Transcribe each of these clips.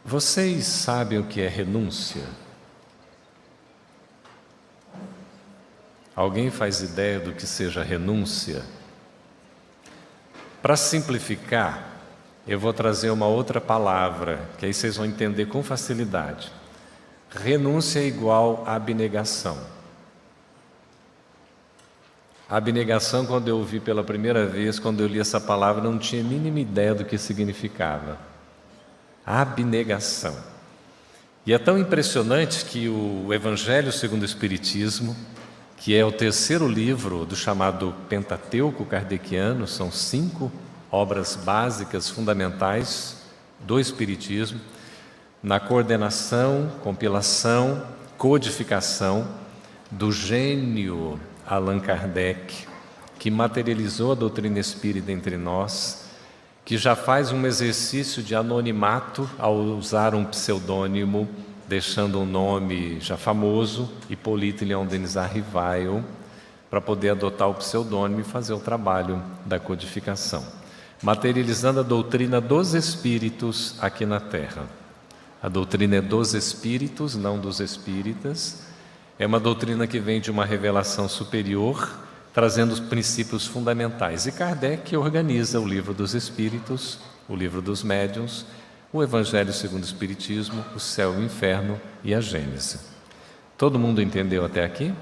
Vocês sabem o que é renúncia? Alguém faz ideia do que seja renúncia? Para simplificar, eu vou trazer uma outra palavra, que aí vocês vão entender com facilidade. Renúncia é igual a abnegação. A abnegação, quando eu ouvi pela primeira vez, quando eu li essa palavra, não tinha a mínima ideia do que significava. Abnegação. E é tão impressionante que o Evangelho segundo o Espiritismo, que é o terceiro livro do chamado Pentateuco kardeciano, são 5 obras básicas, fundamentais do Espiritismo, na coordenação, compilação, codificação do gênio Allan Kardec, que materializou a doutrina espírita entre nós, que já faz um exercício de anonimato ao usar um pseudônimo, deixando um nome já famoso, Hippolyte Léon Denis Rivail, para poder adotar o pseudônimo e fazer o trabalho da codificação, materializando a doutrina dos espíritos aqui na Terra. A doutrina é dos espíritos, não dos espíritas. É uma doutrina que vem de uma revelação superior, trazendo os princípios fundamentais. E Kardec organiza o Livro dos Espíritos, o Livro dos Médiuns, o Evangelho segundo o Espiritismo, o Céu e o Inferno e a Gênese. Todo mundo entendeu até aqui?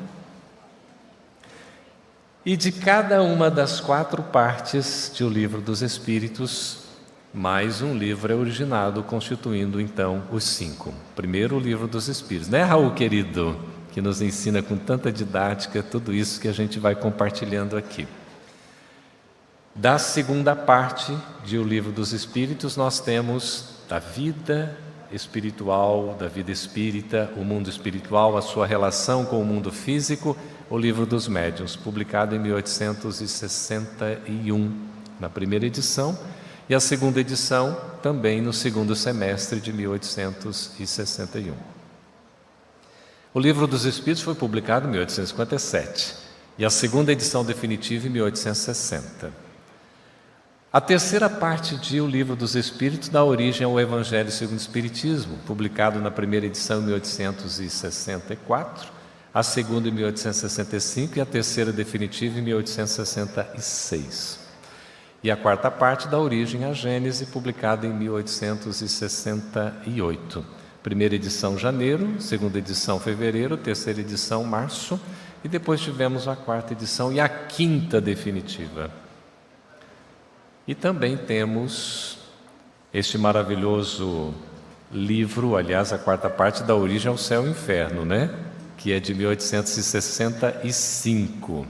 E de cada uma das 4 partes de O Livro dos Espíritos, mais um livro é originado, constituindo então os 5. Primeiro, o Livro dos Espíritos. Né, Raul, querido? Que nos ensina com tanta didática tudo isso que a gente vai compartilhando aqui. Da segunda parte de O Livro dos Espíritos, nós temos da vida espiritual, da vida espírita, o mundo espiritual, a sua relação com o mundo físico, o Livro dos Médiuns, publicado em 1861, na primeira edição, e a segunda edição também no segundo semestre de 1861. O Livro dos Espíritos foi publicado em 1857 e a segunda edição definitiva em 1860. A terceira parte de O Livro dos Espíritos dá origem ao Evangelho segundo o Espiritismo, publicado na primeira edição em 1864, a segunda em 1865 e a terceira definitiva em 1866. E a quarta parte dá origem à Gênese, publicada em 1868. Primeira edição janeiro, segunda edição fevereiro, terceira edição março, e depois tivemos a quarta edição e a quinta definitiva. E também temos este maravilhoso livro, aliás, a quarta parte dá origem ao Céu e Inferno, né? Que é de 1865.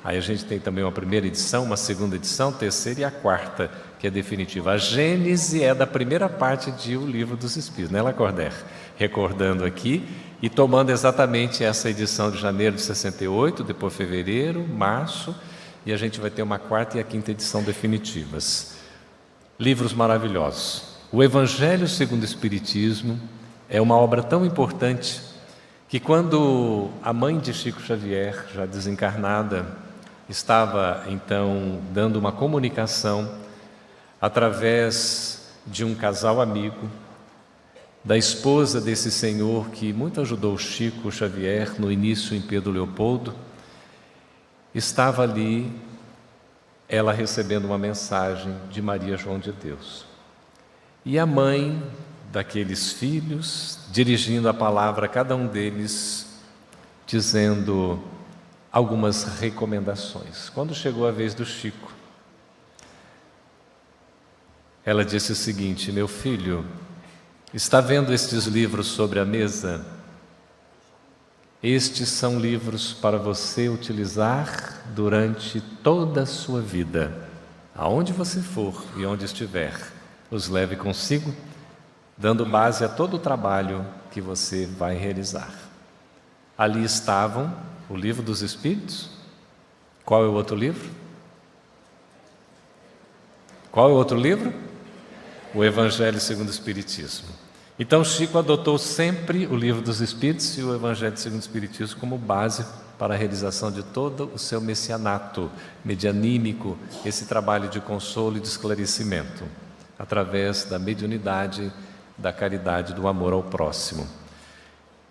Aí a gente tem também uma primeira edição, uma segunda edição, terceira e a quarta, que é definitiva. A Gênese é da primeira parte de O Livro dos Espíritos, né, Lacordaire? Recordando aqui e tomando exatamente essa edição de janeiro de 68, depois fevereiro, março, e a gente vai ter uma quarta e a quinta edição definitivas. Livros maravilhosos. O Evangelho segundo o Espiritismo é uma obra tão importante que quando a mãe de Chico Xavier, já desencarnada, estava então dando uma comunicação através de um casal amigo, da esposa desse senhor que muito ajudou Chico Xavier no início em Pedro Leopoldo, estava ali ela recebendo uma mensagem de Maria João de Deus. E a mãe daqueles filhos, dirigindo a palavra a cada um deles, dizendo algumas recomendações. Quando chegou a vez do Chico, ela disse o seguinte: meu filho, está vendo estes livros sobre a mesa? Estes são livros para você utilizar durante toda a sua vida. Aonde você for e onde estiver, os leve consigo, dando base a todo o trabalho que você vai realizar. Ali estavam o Livro dos Espíritos. Qual é o outro livro? Qual é o outro livro? O Evangelho segundo o Espiritismo. Então Chico adotou sempre o Livro dos Espíritos e o Evangelho segundo o Espiritismo como base para a realização de todo o seu messianato medianímico, esse trabalho de consolo e de esclarecimento, através da mediunidade, da caridade, do amor ao próximo.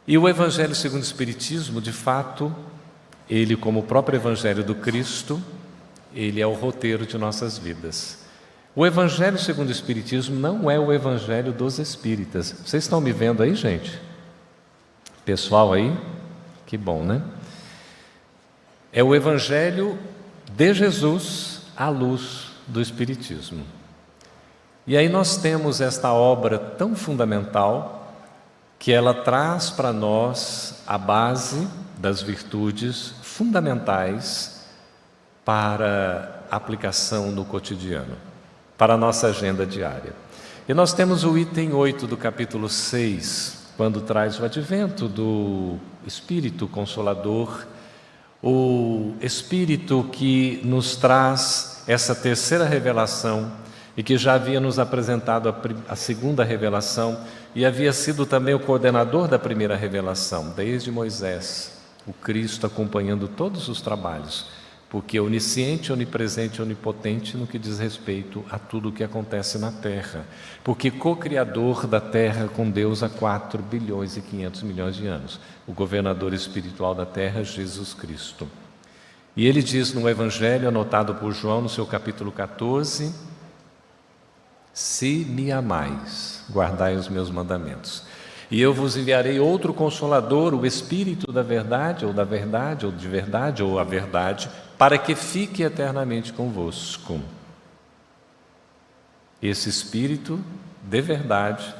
E o Evangelho segundo o Espiritismo, de fato, ele, como o próprio Evangelho do Cristo, ele é o roteiro de nossas vidas. O Evangelho segundo o Espiritismo não é o Evangelho dos Espíritas. Vocês estão me vendo aí, gente? Pessoal aí? Que bom, né? É o Evangelho de Jesus à luz do Espiritismo. E aí nós temos esta obra tão fundamental que ela traz para nós a base das virtudes fundamentais para a aplicação no cotidiano, para a nossa agenda diária. E nós temos o item 8 do capítulo 6, quando traz o advento do Espírito Consolador, o Espírito que nos traz essa terceira revelação e que já havia nos apresentado a segunda revelação e havia sido também o coordenador da primeira revelação, desde Moisés, o Cristo acompanhando todos os trabalhos, porque é onisciente, onipresente, onipotente no que diz respeito a tudo o que acontece na Terra, porque co-criador da Terra com Deus há 4 bilhões e 500 milhões de anos, o governador espiritual da Terra, Jesus Cristo. E ele diz no Evangelho, anotado por João, no seu capítulo 14, se me amais, guardai os meus mandamentos. E eu vos enviarei outro Consolador, o Espírito da verdade, ou de verdade, ou a verdade, para que fique eternamente convosco. Esse Espírito de verdade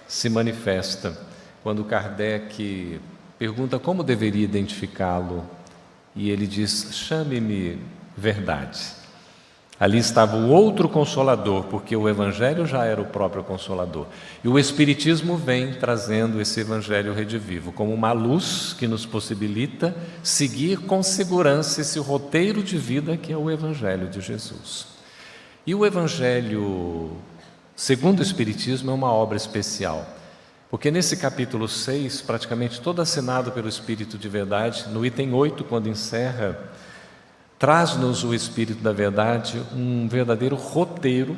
se manifesta quando Kardec pergunta como deveria identificá-lo, e ele diz, chame-me verdade. Ali estava o outro Consolador, porque o Evangelho já era o próprio Consolador. E o Espiritismo vem trazendo esse Evangelho redivivo, como uma luz que nos possibilita seguir com segurança esse roteiro de vida que é o Evangelho de Jesus. E o Evangelho, segundo o Espiritismo, é uma obra especial, porque nesse capítulo 6, praticamente todo assinado pelo Espírito de Verdade, no item 8, quando encerra, traz-nos o Espírito da Verdade um verdadeiro roteiro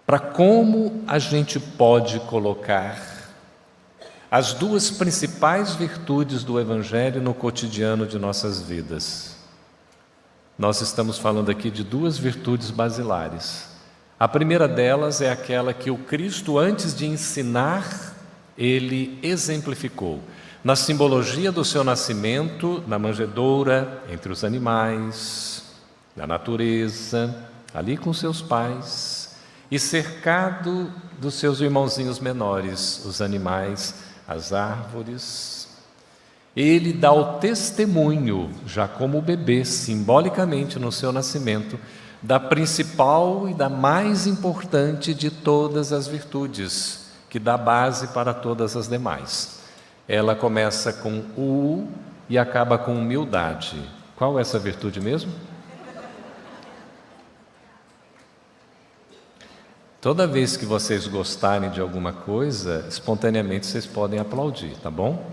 para como a gente pode colocar as duas principais virtudes do Evangelho no cotidiano de nossas vidas. Nós estamos falando aqui de duas virtudes basilares. A primeira delas é aquela que o Cristo, antes de ensinar, ele exemplificou. Na simbologia do seu nascimento, na manjedoura, entre os animais, na natureza, ali com seus pais, e cercado dos seus irmãozinhos menores, os animais, as árvores. Ele dá o testemunho, já como bebê, simbolicamente no seu nascimento, da principal e da mais importante de todas as virtudes, que dá base para todas as demais. Ela começa com U e acaba com humildade. Qual é essa virtude mesmo? Toda vez que vocês gostarem de alguma coisa, espontaneamente vocês podem aplaudir, tá bom?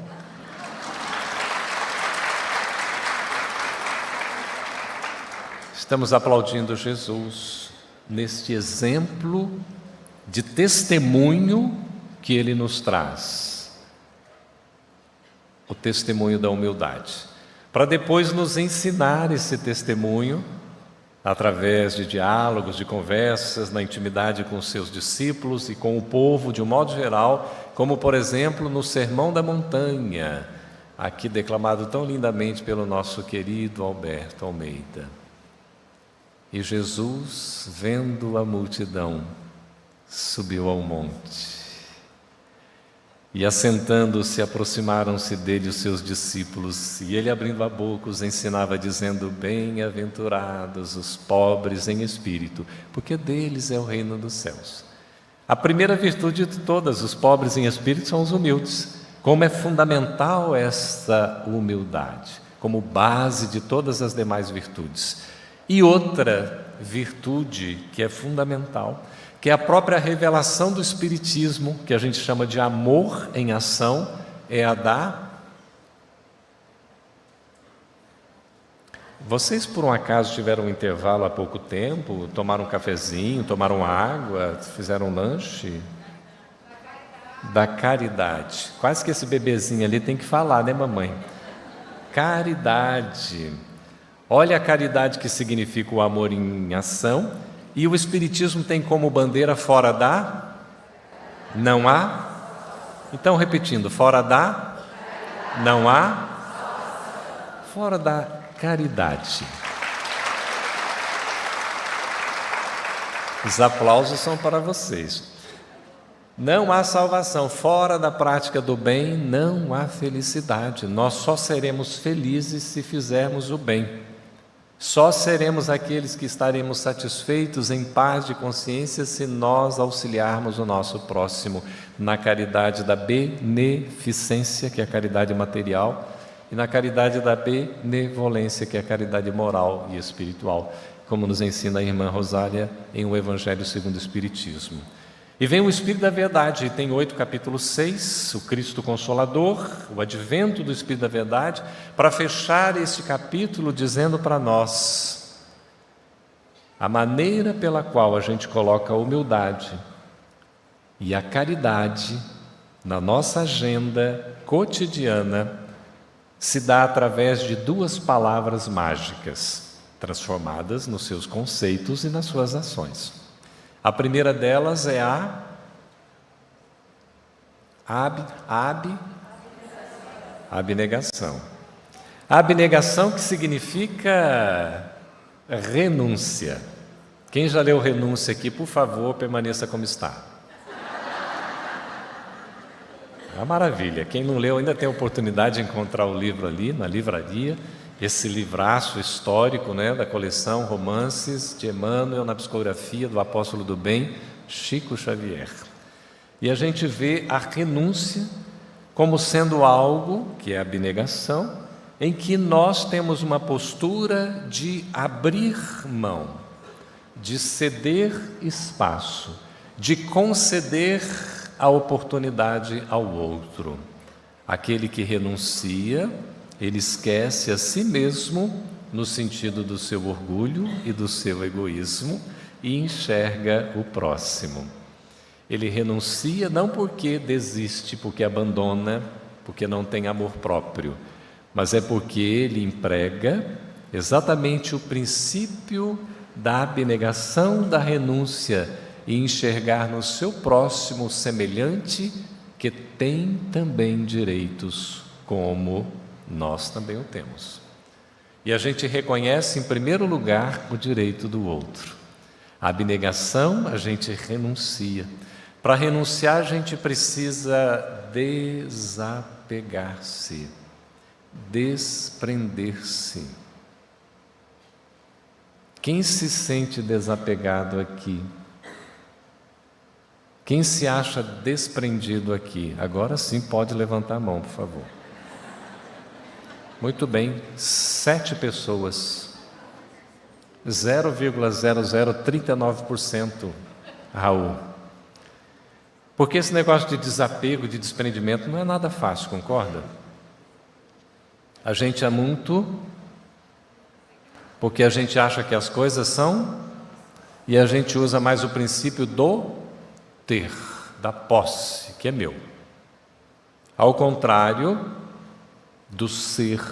Estamos aplaudindo Jesus neste exemplo de testemunho que ele nos traz. O testemunho da humildade, para depois nos ensinar esse testemunho através de diálogos, de conversas, na intimidade com os seus discípulos e com o povo de um modo geral, como por exemplo no Sermão da Montanha, aqui declamado tão lindamente pelo nosso querido Alberto Almeida. E Jesus, vendo a multidão, subiu ao monte. E assentando-se, aproximaram-se dele os seus discípulos, e ele, abrindo a boca, os ensinava, dizendo, bem-aventurados os pobres em espírito, porque deles é o reino dos céus. A primeira virtude de todas, os pobres em espírito, são os humildes. Como é fundamental esta humildade, como base de todas as demais virtudes. E outra virtude que é fundamental, que é a própria revelação do Espiritismo, que a gente chama de amor em ação, é a da... Vocês, por um acaso, tiveram um intervalo há pouco tempo, tomaram um cafezinho, tomaram água, fizeram um lanche? da caridade. Quase que esse bebezinho ali tem que falar, né, mamãe? Caridade. Olha a caridade que significa o amor em ação. E o Espiritismo tem como bandeira fora da? Não há? Então, repetindo, fora da? Não há? Fora da caridade. Os aplausos são para vocês. Não há salvação. Fora da prática do bem, não há felicidade. Nós só seremos felizes se fizermos o bem. Só seremos aqueles que estaremos satisfeitos, em paz de consciência, se nós auxiliarmos o nosso próximo na caridade da beneficência, que é a caridade material, e na caridade da benevolência, que é a caridade moral e espiritual, como nos ensina a irmã Rosália em O Evangelho segundo o Espiritismo. E vem o Espírito da Verdade, tem 8 capítulos 6, o Cristo Consolador, o advento do Espírito da Verdade, para fechar este capítulo dizendo para nós a maneira pela qual a gente coloca a humildade e a caridade na nossa agenda cotidiana se dá através de 2 palavras mágicas, transformadas nos seus conceitos e nas suas ações. A primeira delas é a abnegação. A abnegação, que significa renúncia. Quem já leu Renúncia aqui, por favor, permaneça como está. É uma maravilha. Quem não leu ainda tem a oportunidade de encontrar o livro ali na livraria. Esse livraço histórico, né, da coleção Romances de Emmanuel na psicografia do Apóstolo do Bem, Chico Xavier. E a gente vê a renúncia como sendo algo, que é a abnegação, em que nós temos uma postura de abrir mão, de ceder espaço, de conceder a oportunidade ao outro. Aquele que renuncia, ele esquece a si mesmo no sentido do seu orgulho e do seu egoísmo e enxerga o próximo. Ele renuncia não porque desiste, porque abandona, porque não tem amor próprio, mas é porque ele emprega exatamente o princípio da abnegação, da renúncia, e enxergar no seu próximo semelhante que tem também direitos como nós também o temos. E a gente reconhece, em primeiro lugar, o direito do outro. A abnegação, a gente renuncia. Para renunciar, a gente precisa desapegar-se, desprender-se. Quem se sente desapegado aqui? Quem se acha desprendido aqui? Agora sim pode levantar a mão, por favor. Muito bem, 7 pessoas, 0,0039%, Raul. Porque esse negócio de desapego, de desprendimento, não é nada fácil, concorda? A gente é muito, porque a gente acha que as coisas são, e a gente usa mais o princípio do ter, da posse, que é meu. Ao contrário do ser,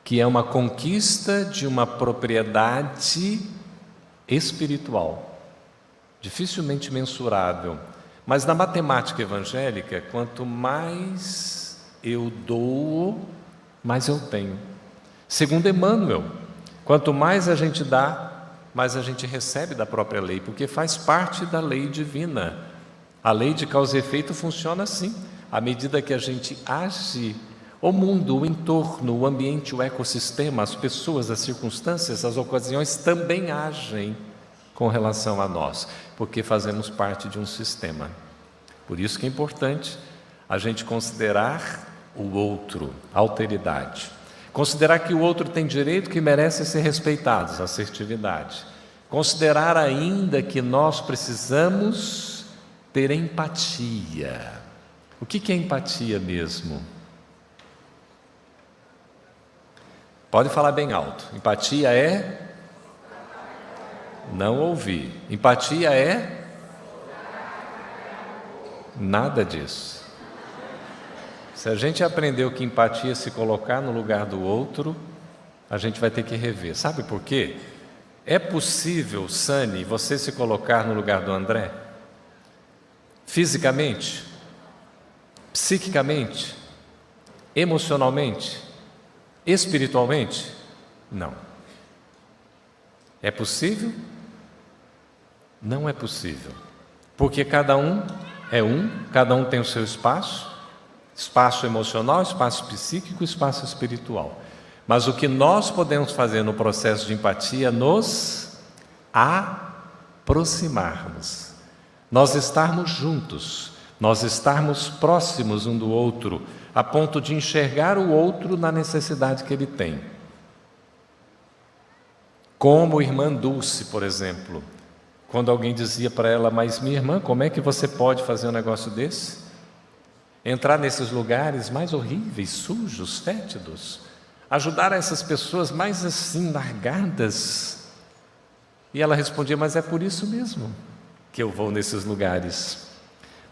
que é uma conquista de uma propriedade espiritual, dificilmente mensurável. Mas na matemática evangélica, quanto mais eu dou, mais eu tenho. Segundo Emmanuel, quanto mais a gente dá, mais a gente recebe da própria lei, porque faz parte da lei divina. A lei de causa e efeito funciona assim. À medida que a gente age, o mundo, o entorno, o ambiente, o ecossistema, as pessoas, as circunstâncias, as ocasiões também agem com relação a nós, porque fazemos parte de um sistema. Por isso que é importante a gente considerar o outro, a alteridade. Considerar que o outro tem direito, que merece ser respeitado, assertividade. Considerar ainda que nós precisamos ter empatia. O que é empatia mesmo? Pode falar bem alto. Empatia é não ouvir. Empatia é Nada disso. Se a gente aprendeu que empatia é se colocar no lugar do outro, a gente vai ter que rever. Sabe por quê? É possível, Sani, você se colocar no lugar do André? Fisicamente? Psiquicamente? Emocionalmente? Espiritualmente? Não. É possível? Não é possível. Porque cada um é cada um tem o seu espaço, espaço emocional, espaço psíquico, espaço espiritual. Mas o que nós podemos fazer no processo de empatia é nos aproximarmos, nós estarmos juntos, nós estarmos próximos um do outro, a ponto de enxergar o outro na necessidade que ele tem. Como irmã Dulce, por exemplo, quando alguém dizia para ela: mas minha irmã, como é que você pode fazer um negócio desse? Entrar nesses lugares mais horríveis, sujos, fétidos, ajudar essas pessoas mais assim, largadas. E ela respondia: mas é por isso mesmo que eu vou nesses lugares,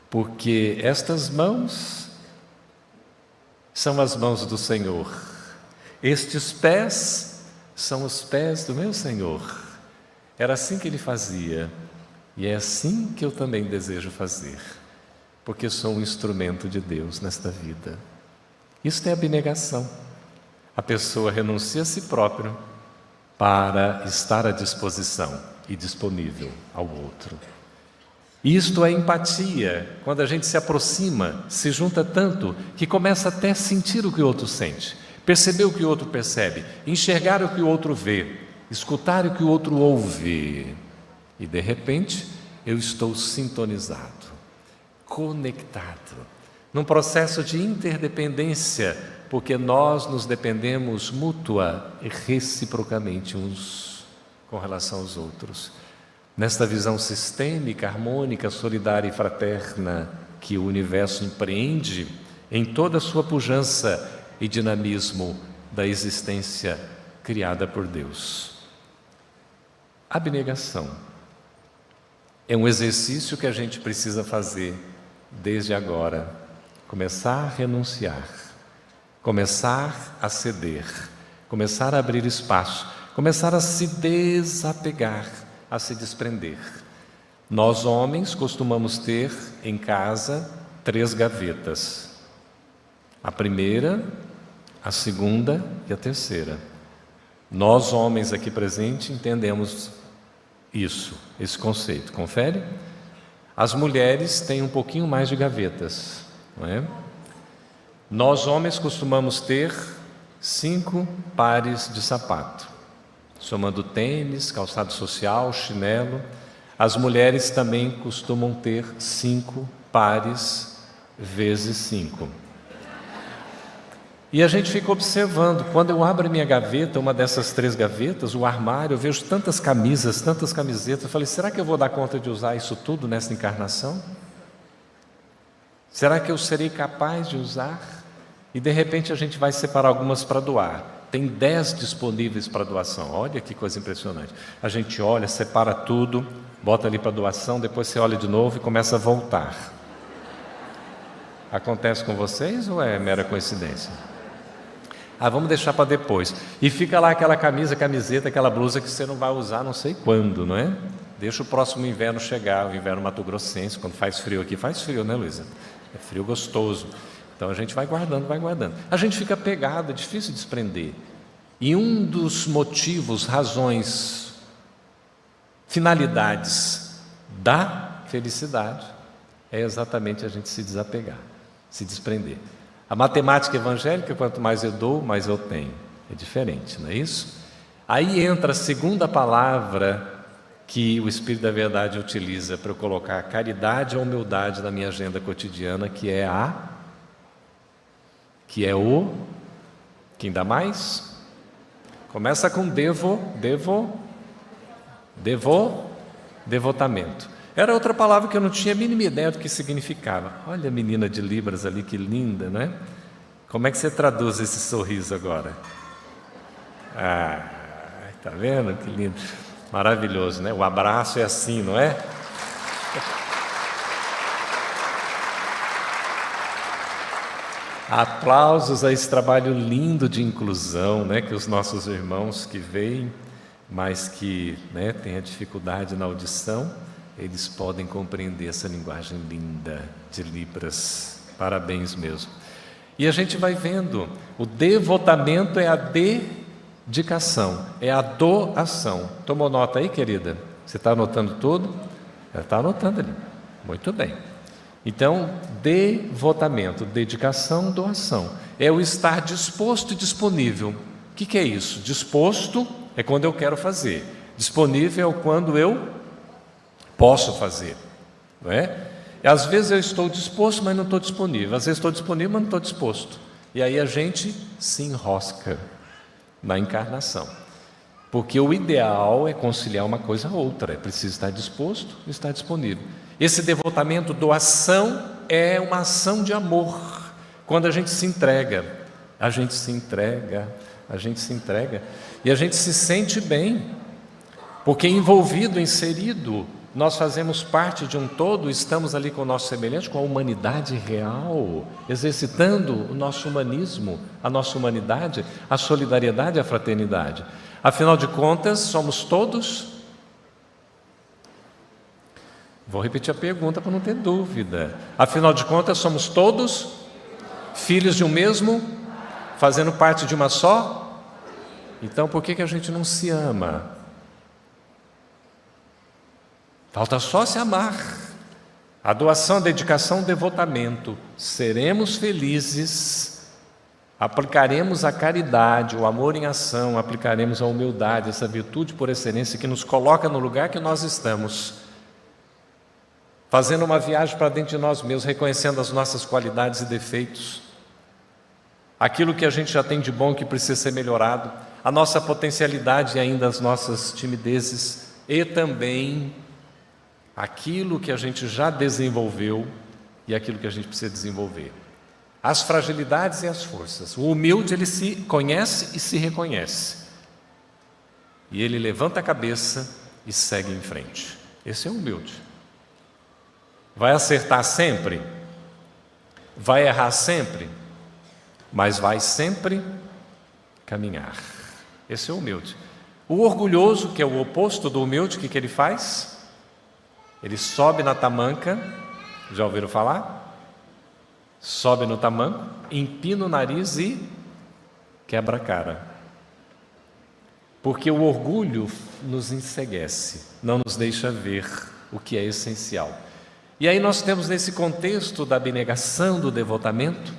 porque estas mãos são as mãos do Senhor, estes pés são os pés do meu Senhor. Era assim que ele fazia, e é assim que eu também desejo fazer, porque sou um instrumento de Deus nesta vida. Isso é abnegação. A pessoa renuncia a si próprio para estar à disposição e disponível ao outro. Isto é empatia, quando a gente se aproxima, se junta tanto, que começa até a sentir o que o outro sente, perceber o que o outro percebe, enxergar o que o outro vê, escutar o que o outro ouve. E de repente, eu estou sintonizado, conectado, num processo de interdependência, porque nós nos dependemos mútua e reciprocamente uns com relação aos outros. Nesta visão sistêmica, harmônica, solidária e fraterna que o universo empreende em toda a sua pujança e dinamismo da existência criada por Deus. Abnegação é um exercício que a gente precisa fazer desde agora. Começar a renunciar, começar a ceder, começar a abrir espaço, começar a se desapegar, a se desprender. Nós homens costumamos ter em casa 3 gavetas. A primeira, a segunda e a terceira. Nós homens aqui presentes entendemos isso, esse conceito. Confere? As mulheres têm um pouquinho mais de gavetas, não é? Nós homens costumamos ter 5 pares de sapato, somando tênis, calçado social, chinelo. As mulheres também costumam ter 5 pares vezes 5. E a gente fica observando, quando eu abro a minha gaveta, uma dessas 3 gavetas, o armário, eu vejo tantas camisas, tantas camisetas. Eu falei: será que eu vou dar conta de usar isso tudo nessa encarnação? Será que eu serei capaz de usar? E de repente a gente vai separar algumas para doar. Tem 10 disponíveis para doação. Olha que coisa impressionante. A gente olha, separa tudo, bota ali para doação, depois você olha de novo e começa a voltar. Acontece com vocês ou é mera coincidência? Vamos deixar para depois. E fica lá aquela camisa, camiseta, aquela blusa que você não vai usar não sei quando, não é? Deixa o próximo inverno chegar, o inverno mato-grossense, quando faz frio aqui. Faz frio, né, Luísa? É frio gostoso. Então a gente vai guardando, vai guardando. A gente fica pegado, é difícil de desprender. E um dos motivos, razões, finalidades da felicidade é exatamente a gente se desapegar, se desprender. A matemática evangélica, quanto mais eu dou, mais eu tenho. É diferente, não é isso? Aí entra a segunda palavra que o Espírito da Verdade utiliza para eu colocar a caridade e a humildade na minha agenda cotidiana, que é quem dá mais? Começa com devotamento. Era outra palavra que eu não tinha a mínima ideia do que significava. Olha a menina de Libras ali, que linda, não é? Como é que você traduz esse sorriso agora? Tá vendo? Que lindo. Maravilhoso, né? O abraço é assim, não é? Aplausos a esse trabalho lindo de inclusão, né, que os nossos irmãos que veem, mas que, né, têm a dificuldade na audição, eles podem compreender essa linguagem linda de Libras. Parabéns mesmo. E a gente vai vendo, o devotamento é a dedicação, é a doação. Tomou nota aí, querida? Você está anotando tudo? Está anotando ali. Muito bem. Então, devotamento, dedicação, doação. É o estar disposto e disponível. O que é isso? Disposto é quando eu quero fazer. Disponível é quando eu posso fazer. Não é? E às vezes eu estou disposto, mas não estou disponível. Às vezes estou disponível, mas não estou disposto. E aí a gente se enrosca na encarnação. Porque o ideal é conciliar uma coisa a outra. É preciso estar disposto e estar disponível. Esse devotamento, doação, é uma ação de amor. Quando a gente se entrega, a gente se entrega, a gente se entrega. E a gente se sente bem. Porque envolvido, inserido, nós fazemos parte de um todo, estamos ali com o nosso semelhante, com a humanidade real, exercitando o nosso humanismo, a nossa humanidade, a solidariedade e a fraternidade. Afinal de contas, somos todos... Vou repetir a pergunta para não ter dúvida. Afinal de contas, somos todos filhos de um mesmo, fazendo parte de uma só? Então, por que a gente não se ama? Falta só se amar. A doação, a dedicação, o devotamento. Seremos felizes, aplicaremos a caridade, o amor em ação, aplicaremos a humildade, essa virtude por excelência que nos coloca no lugar que nós estamos, fazendo uma viagem para dentro de nós mesmos, reconhecendo as nossas qualidades e defeitos, aquilo que a gente já tem de bom que precisa ser melhorado, a nossa potencialidade e ainda as nossas timidezes, e também aquilo que a gente já desenvolveu e aquilo que a gente precisa desenvolver. As fragilidades e as forças. O humilde, ele se conhece e se reconhece. E ele levanta a cabeça e segue em frente. Esse é o humilde. Vai acertar sempre? Vai errar sempre? Mas vai sempre caminhar. Esse é o humilde. O orgulhoso, que é o oposto do humilde, o que ele faz? Ele sobe na tamanca, já ouviram falar? Sobe no tamanco, empina o nariz e quebra a cara. Porque o orgulho nos enceguece, não nos deixa ver o que é essencial. E aí nós temos nesse contexto da abnegação, do devotamento,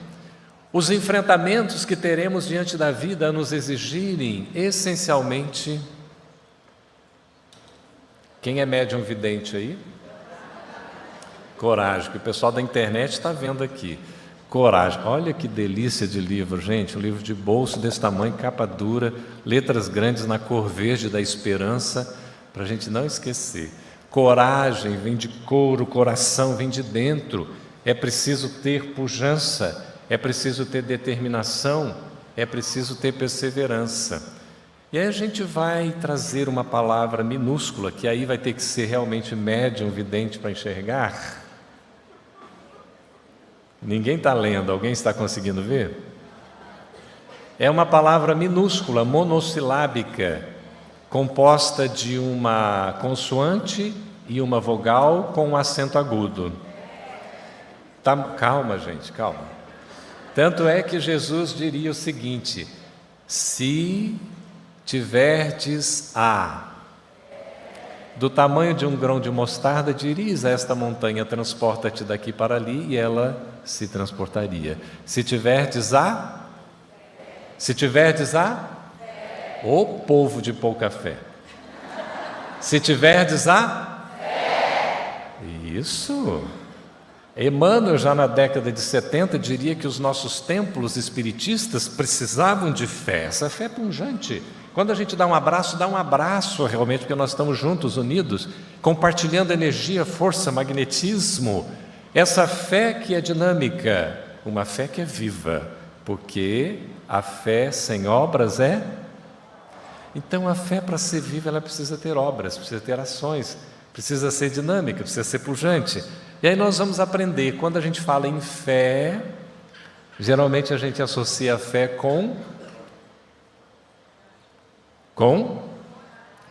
os enfrentamentos que teremos diante da vida a nos exigirem essencialmente... Quem é médium vidente aí? Coragem, que o pessoal da internet está vendo aqui. Coragem, olha que delícia de livro, gente, um livro de bolso desse tamanho, capa dura, letras grandes na cor verde da esperança, para a gente não esquecer. Coragem vem de couro, coração vem de dentro, é preciso ter pujança, é preciso ter determinação, é preciso ter perseverança. E aí a gente vai trazer uma palavra minúscula, que aí vai ter que ser realmente médium, vidente para enxergar. Ninguém está lendo, alguém está conseguindo ver? É uma palavra minúscula, monossilábica, composta de uma consoante e uma vogal com um acento agudo. Tá, calma, gente, calma. Tanto é que Jesus diria o seguinte: se tiverdes do tamanho de um grão de mostarda, dirias a esta montanha, transporta-te daqui para ali, e ela se transportaria. Se tiverdes o povo de pouca fé. Se tiverdes isso. Emmanuel, já na década de 70, diria que os nossos templos espiritistas precisavam de fé. Essa fé é pungente. Quando a gente dá um abraço realmente, porque nós estamos juntos, unidos, compartilhando energia, força, magnetismo. Essa fé que é dinâmica, uma fé que é viva, porque a fé sem obras é... Então a fé, para ser viva, ela precisa ter obras, precisa ter ações, precisa ser dinâmica, precisa ser pujante. E aí nós vamos aprender, quando a gente fala em fé, Geralmente a gente associa a fé com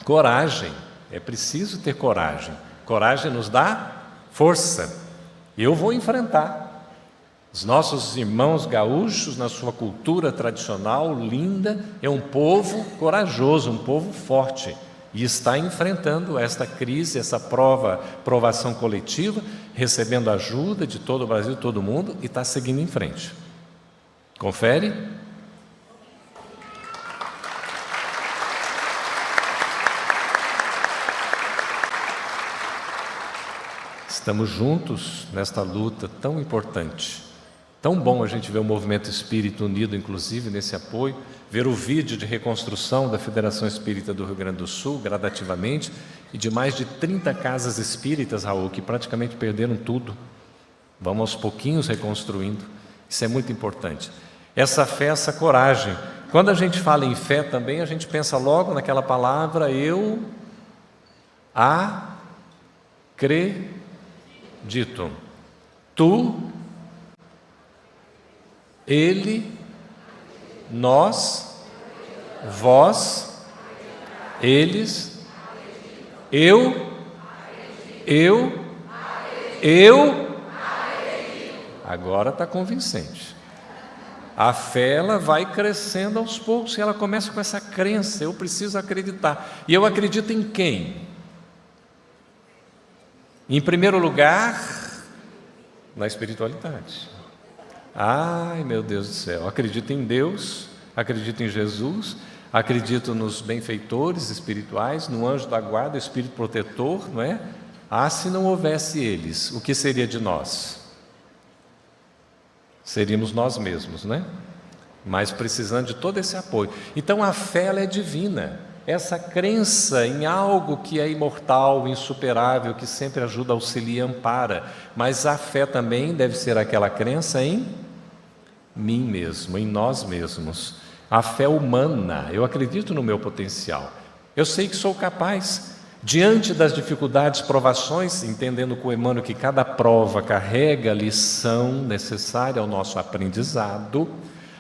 coragem. É preciso ter coragem. Coragem nos dá força. Eu vou enfrentar. Os nossos irmãos gaúchos, na sua cultura tradicional linda, é um povo corajoso, um povo forte, e está enfrentando esta crise, essa provação coletiva, recebendo ajuda de todo o Brasil, todo mundo, e está seguindo em frente. Confere? Estamos juntos nesta luta tão importante. Tão bom a gente ver o movimento espírita unido, inclusive, nesse apoio, ver o vídeo de reconstrução da Federação Espírita do Rio Grande do Sul, gradativamente, e de mais de 30 casas espíritas, Raul, que praticamente perderam tudo. Vamos aos pouquinhos reconstruindo. Isso é muito importante. Essa fé, essa coragem. Quando a gente fala em fé também, a gente pensa logo naquela palavra, eu acredito. Tu, ele, nós, vós, eles, eu. Agora está convincente. A fé, ela vai crescendo aos poucos, e ela começa com essa crença, eu preciso acreditar. E eu acredito em quem? Em primeiro lugar, na espiritualidade. Ai, meu Deus do céu, acredito em Deus, acredito em Jesus, acredito nos benfeitores espirituais, no anjo da guarda, espírito protetor, não é? Ah, se não houvesse eles, o que seria de nós? Seríamos nós mesmos, né? Mas precisando de todo esse apoio. Então a fé, ela é divina. Essa crença em algo que é imortal, insuperável, que sempre ajuda, auxilia e ampara. Mas a fé também deve ser aquela crença em mim mesmo, em nós mesmos. A fé humana, eu acredito no meu potencial. Eu sei que sou capaz. Diante das dificuldades, provações, entendendo com Emmanuel que cada prova carrega a lição necessária ao nosso aprendizado,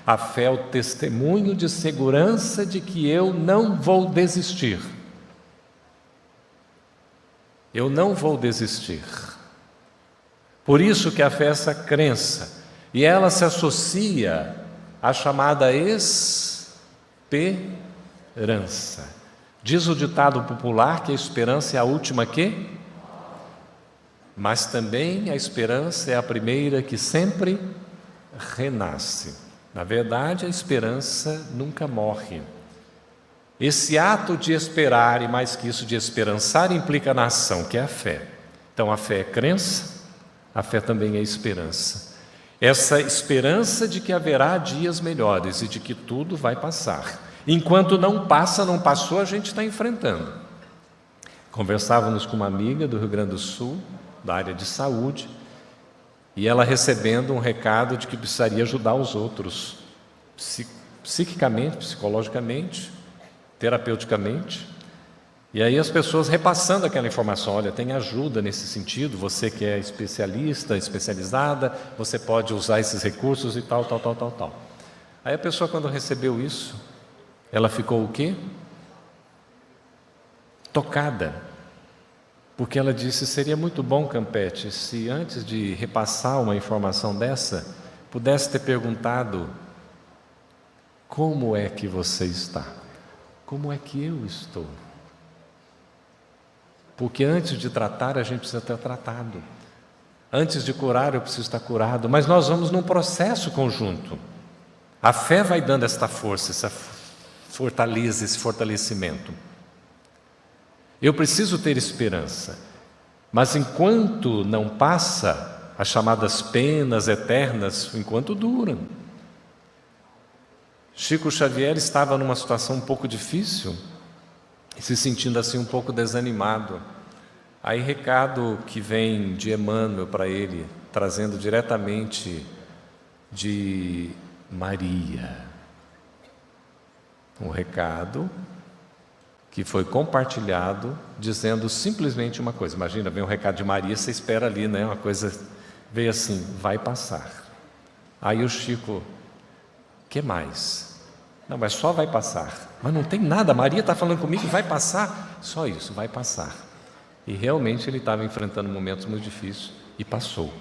a fé é o testemunho de segurança de que eu não vou desistir. Eu não vou desistir. Por isso que a fé é essa crença, e ela se associa à chamada esperança. Diz o ditado popular que a esperança é a última que? Mas também a esperança é a primeira que sempre renasce. Na verdade, a esperança nunca morre. Esse ato de esperar, e mais que isso, de esperançar, implica na ação, que é a fé. Então, a fé é crença, a fé também é esperança. Essa esperança de que haverá dias melhores e de que tudo vai passar. Enquanto não passa, não passou, a gente está enfrentando. Conversávamos com uma amiga do Rio Grande do Sul, da área de saúde, e ela recebendo um recado de que precisaria ajudar os outros, psiquicamente, psicologicamente, terapeuticamente. E aí as pessoas repassando aquela informação, olha, tem ajuda nesse sentido, você que é especialista, especializada, você pode usar esses recursos e tal. Aí a pessoa, quando recebeu isso, ela ficou o quê? Tocada. Porque ela disse, seria muito bom, Campete, se antes de repassar uma informação dessa, pudesse ter perguntado, como é que você está? Como é que eu estou? Porque antes de tratar, a gente precisa ter tratado. Antes de curar, eu preciso estar curado. Mas nós vamos num processo conjunto. A fé vai dando esta força, essa fortaleza, esse fortalecimento. Eu preciso ter esperança, mas enquanto não passa, as chamadas penas eternas, enquanto duram. Chico Xavier estava numa situação um pouco difícil, se sentindo assim um pouco desanimado. Aí recado que vem de Emmanuel para ele, trazendo diretamente de Maria. Um recado que foi compartilhado, dizendo simplesmente uma coisa. Imagina, vem um recado de Maria, você espera ali, né? Uma coisa veio assim, vai passar. Aí o Chico, que mais? Não, mas só vai passar. Mas não tem nada, Maria está falando comigo, vai passar. Só isso, vai passar. E realmente ele estava enfrentando momentos muito difíceis e passou.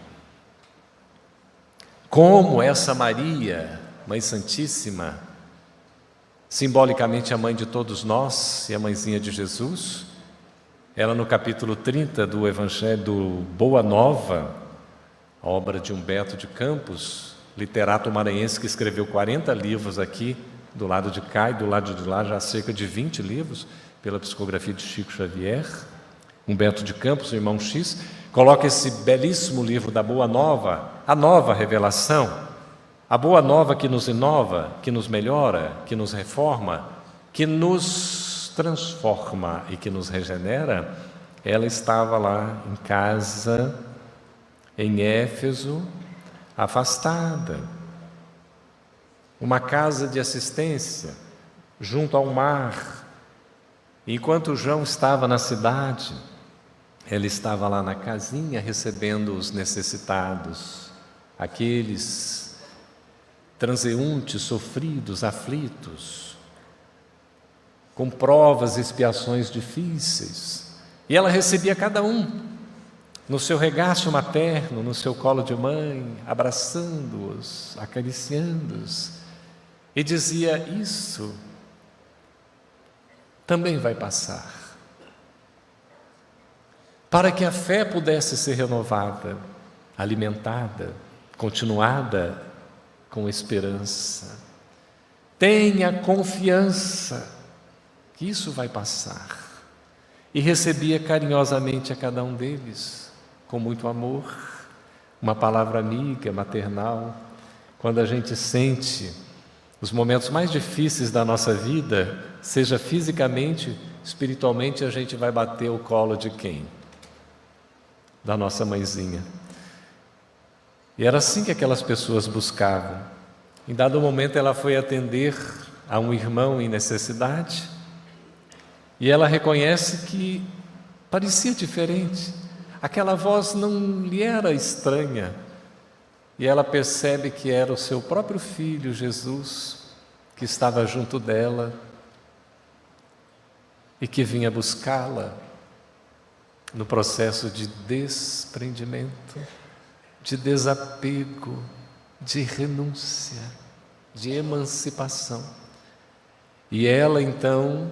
Como essa Maria, Mãe Santíssima, simbolicamente a mãe de todos nós e a mãezinha de Jesus, ela no capítulo 30 do Evangelho do Boa Nova, a obra de Humberto de Campos, literato maranhense que escreveu 40 livros aqui, do lado de cá e do lado de lá já cerca de 20 livros, pela psicografia de Chico Xavier. Humberto de Campos, o irmão X, coloca esse belíssimo livro da Boa Nova, a nova revelação, a Boa Nova que nos inova, que nos melhora, que nos reforma, que nos transforma e que nos regenera. Ela estava lá em casa, em Éfeso, afastada. Uma casa de assistência, junto ao mar. Enquanto João estava na cidade, ela estava lá na casinha recebendo os necessitados, aqueles transeuntes, sofridos, aflitos, com provas e expiações difíceis. E ela recebia cada um no seu regaço materno, no seu colo de mãe, abraçando-os, acariciando-os, e dizia: isso também vai passar. Para que a fé pudesse ser renovada, alimentada, continuada com esperança. Tenha confiança que isso vai passar. E recebia carinhosamente a cada um deles, com muito amor, uma palavra amiga, maternal. Quando a gente sente os momentos mais difíceis da nossa vida, seja fisicamente, espiritualmente, a gente vai bater o colo de quem? Da nossa mãezinha. E era assim que aquelas pessoas buscavam. Em dado momento ela foi atender a um irmão em necessidade e ela reconhece que parecia diferente. Aquela voz não lhe era estranha. E ela percebe que era o seu próprio filho, Jesus, que estava junto dela e que vinha buscá-la no processo de desprendimento, de desapego, de renúncia, de emancipação. E ela então,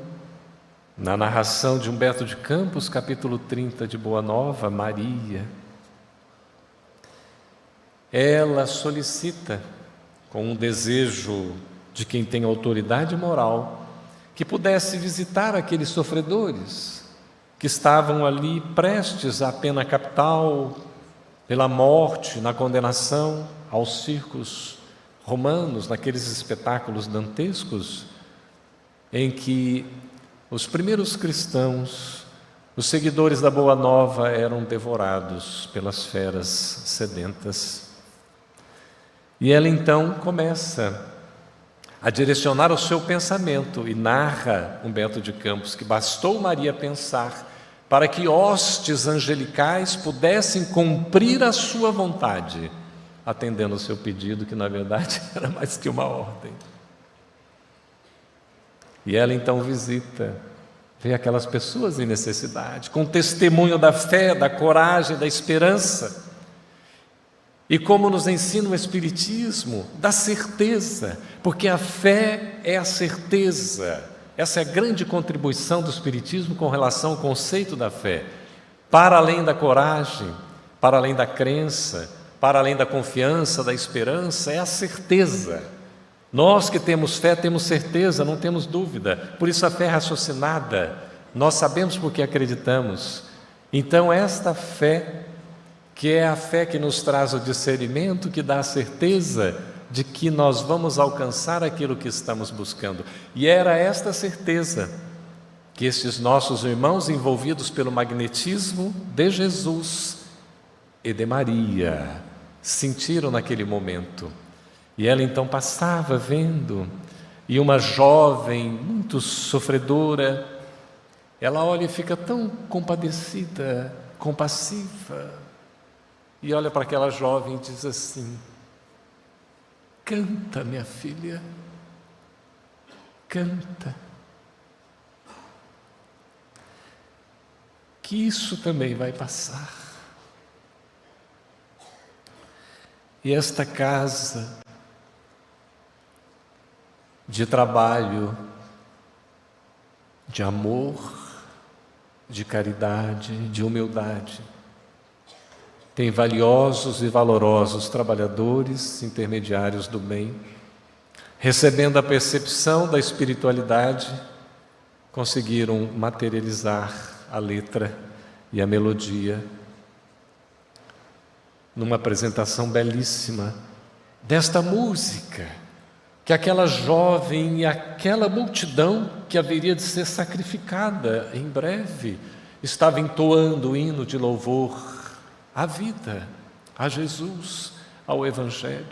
na narração de Humberto de Campos, capítulo 30 de Boa Nova, Maria, ela solicita, com um desejo de quem tem autoridade moral, que pudesse visitar aqueles sofredores que estavam ali prestes à pena capital, pela morte, na condenação, aos circos romanos, naqueles espetáculos dantescos, em que os primeiros cristãos, os seguidores da Boa Nova, eram devorados pelas feras sedentas. E ela então começa a direcionar o seu pensamento e narra Humberto de Campos que bastou Maria pensar para que hostes angelicais pudessem cumprir a sua vontade, atendendo o seu pedido, que na verdade era mais que uma ordem. E ela então visita, vê aquelas pessoas em necessidade, com testemunho da fé, da coragem, da esperança. E como nos ensina o Espiritismo, da certeza, porque a fé é a certeza. Essa é a grande contribuição do Espiritismo com relação ao conceito da fé. Para além da coragem, para além da crença, para além da confiança, da esperança, é a certeza. Nós que temos fé, temos certeza, não temos dúvida. Por isso a fé é raciocinada. Nós sabemos porque acreditamos. Então esta fé, que é a fé que nos traz o discernimento, que dá a certeza de que nós vamos alcançar aquilo que estamos buscando. E era esta certeza que estes nossos irmãos, envolvidos pelo magnetismo de Jesus e de Maria, sentiram naquele momento. E ela então passava vendo, e uma jovem muito sofredora, ela olha e fica tão compadecida, compassiva, e olha para aquela jovem e diz assim: Canta, minha filha, canta. Que isso também vai passar. E esta casa de trabalho, de amor, de caridade, de humildade, tem valiosos e valorosos trabalhadores, intermediários do bem, recebendo a percepção da espiritualidade, conseguiram materializar a letra e a melodia numa apresentação belíssima desta música que aquela jovem e aquela multidão que haveria de ser sacrificada em breve estava entoando o hino de louvor à vida, a Jesus, ao Evangelho.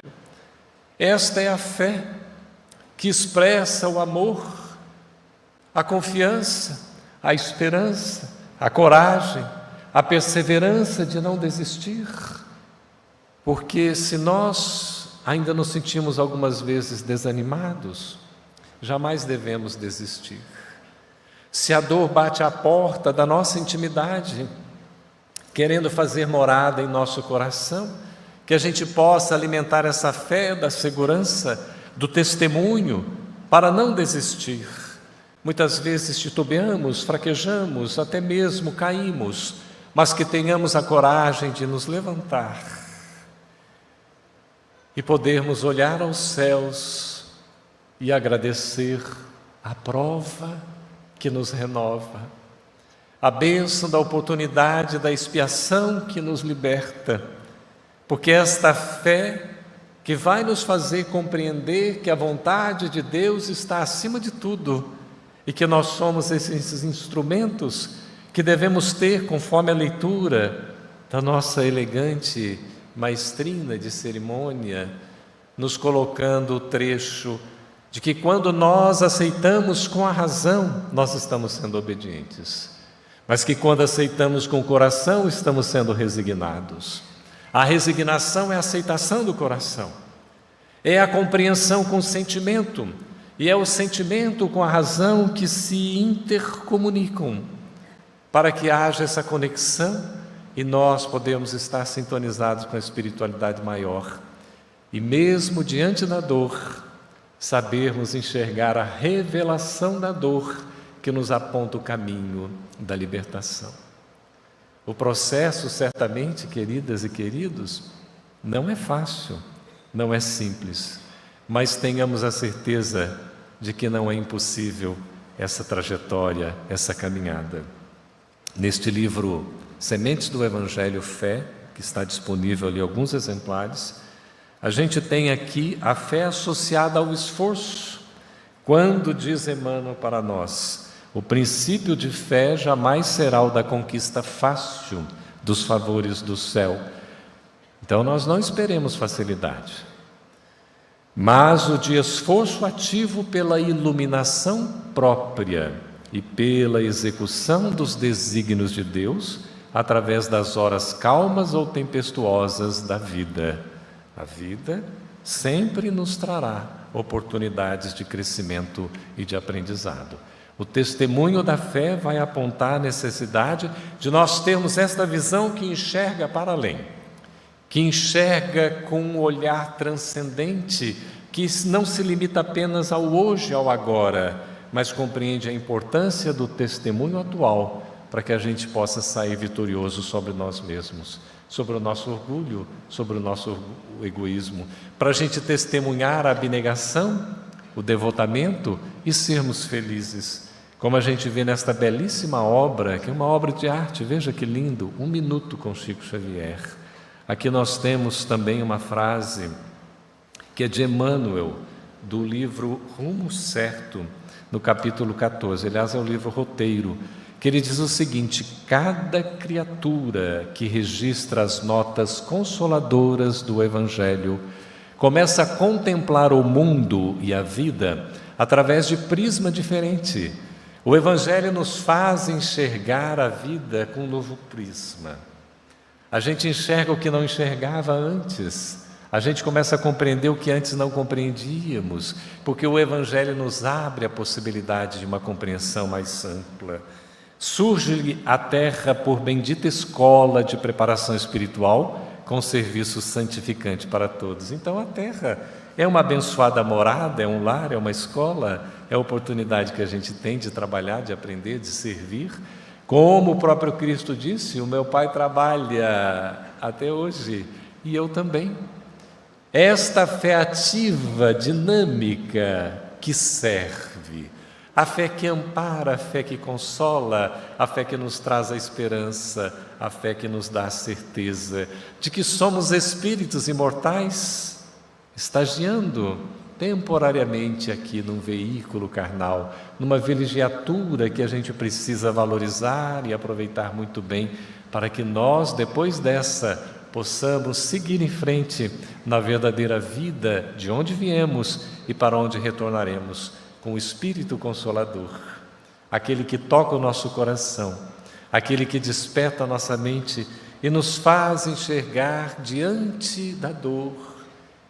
Esta é a fé que expressa o amor, a confiança, a esperança, a coragem, a perseverança de não desistir. Porque se nós ainda nos sentimos algumas vezes desanimados, jamais devemos desistir. Se a dor bate à porta da nossa intimidade, querendo fazer morada em nosso coração, que a gente possa alimentar essa fé da segurança, do testemunho, para não desistir. Muitas vezes titubeamos, fraquejamos, até mesmo caímos, mas que tenhamos a coragem de nos levantar e podermos olhar aos céus e agradecer a prova que nos renova, a bênção da oportunidade da expiação que nos liberta, porque esta fé que vai nos fazer compreender que a vontade de Deus está acima de tudo e que nós somos esses instrumentos que devemos ter conforme a leitura da nossa elegante maestrina de cerimônia, nos colocando o trecho de que quando nós aceitamos com a razão, nós estamos sendo obedientes, mas que quando aceitamos com o coração, estamos sendo resignados. A resignação é a aceitação do coração, é a compreensão com o sentimento, e é o sentimento com a razão que se intercomunicam, para que haja essa conexão e nós podemos estar sintonizados com a espiritualidade maior. E mesmo diante da dor, sabermos enxergar a revelação da dor que nos aponta o caminho da libertação. O processo, certamente, queridas e queridos, não é fácil, não é simples, mas tenhamos a certeza de que não é impossível essa trajetória, essa caminhada. Neste livro Sementes do Evangelho Fé, que está disponível ali alguns exemplares, a gente tem aqui a fé associada ao esforço. Quando diz Emmanuel para nós, o princípio de fé jamais será o da conquista fácil dos favores do céu. Então nós não esperemos facilidade, mas o de esforço ativo pela iluminação própria e pela execução dos desígnios de Deus através das horas calmas ou tempestuosas da vida. A vida sempre nos trará oportunidades de crescimento e de aprendizado. O testemunho da fé vai apontar a necessidade de nós termos esta visão que enxerga para além, que enxerga com um olhar transcendente, que não se limita apenas ao hoje, ao agora, mas compreende a importância do testemunho atual para que a gente possa sair vitorioso sobre nós mesmos, sobre o nosso orgulho, sobre o nosso egoísmo, para a gente testemunhar a abnegação, o devotamento e sermos felizes. Como a gente vê nesta belíssima obra, que é uma obra de arte, veja que lindo, 1 minuto com Chico Xavier. Aqui nós temos também uma frase que é de Emmanuel, do livro Rumo Certo, no capítulo 14, aliás é o livro roteiro, que ele diz o seguinte: cada criatura que registra as notas consoladoras do Evangelho começa a contemplar o mundo e a vida através de prisma diferente. O Evangelho nos faz enxergar a vida com um novo prisma. A gente enxerga o que não enxergava antes. A gente começa a compreender o que antes não compreendíamos, porque o Evangelho nos abre a possibilidade de uma compreensão mais ampla. Surge a terra por bendita escola de preparação espiritual, com serviço santificante para todos. Então a terra é uma abençoada morada, é um lar, é uma escola, é a oportunidade que a gente tem de trabalhar, de aprender, de servir. Como o próprio Cristo disse, o meu Pai trabalha até hoje e eu também. Esta fé ativa, dinâmica, que serve, a fé que ampara, a fé que consola, a fé que nos traz a esperança, a fé que nos dá a certeza de que somos espíritos imortais, estagiando temporariamente aqui num veículo carnal, numa vilegiatura que a gente precisa valorizar e aproveitar muito bem, para que nós, depois dessa, possamos seguir em frente na verdadeira vida de onde viemos e para onde retornaremos, com o Espírito Consolador, aquele que toca o nosso coração, aquele que desperta a nossa mente e nos faz enxergar diante da dor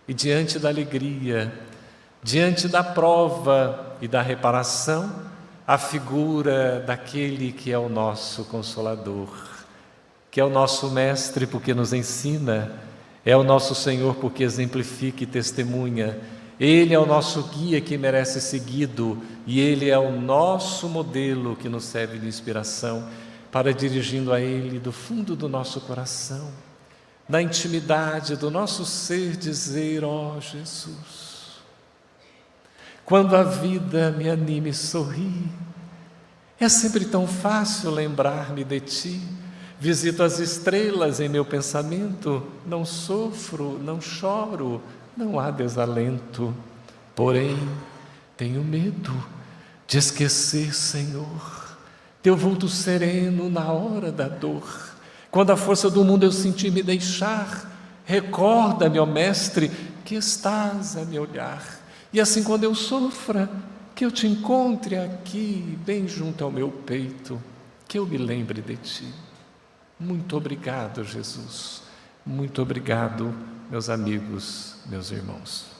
e diante da alegria, diante da prova e da reparação, a figura daquele que é o nosso Consolador, que é o nosso Mestre porque nos ensina, é o nosso Senhor porque exemplifica e testemunha. Ele é o nosso guia que merece ser seguido e Ele é o nosso modelo que nos serve de inspiração para, dirigindo a Ele do fundo do nosso coração, na intimidade do nosso ser, dizer: ó Jesus, quando a vida me anima e sorri, é sempre tão fácil lembrar-me de Ti. Visito as estrelas em meu pensamento, não sofro, não choro, não há desalento. Porém, tenho medo de esquecer, Senhor, Teu vulto sereno na hora da dor. Quando a força do mundo eu sentir me deixar, recorda-me, ó Mestre, que estás a me olhar. E assim, quando eu sofra, que eu Te encontre aqui, bem junto ao meu peito, que eu me lembre de Ti. Muito obrigado, Jesus. Muito obrigado, meus amigos, meus irmãos.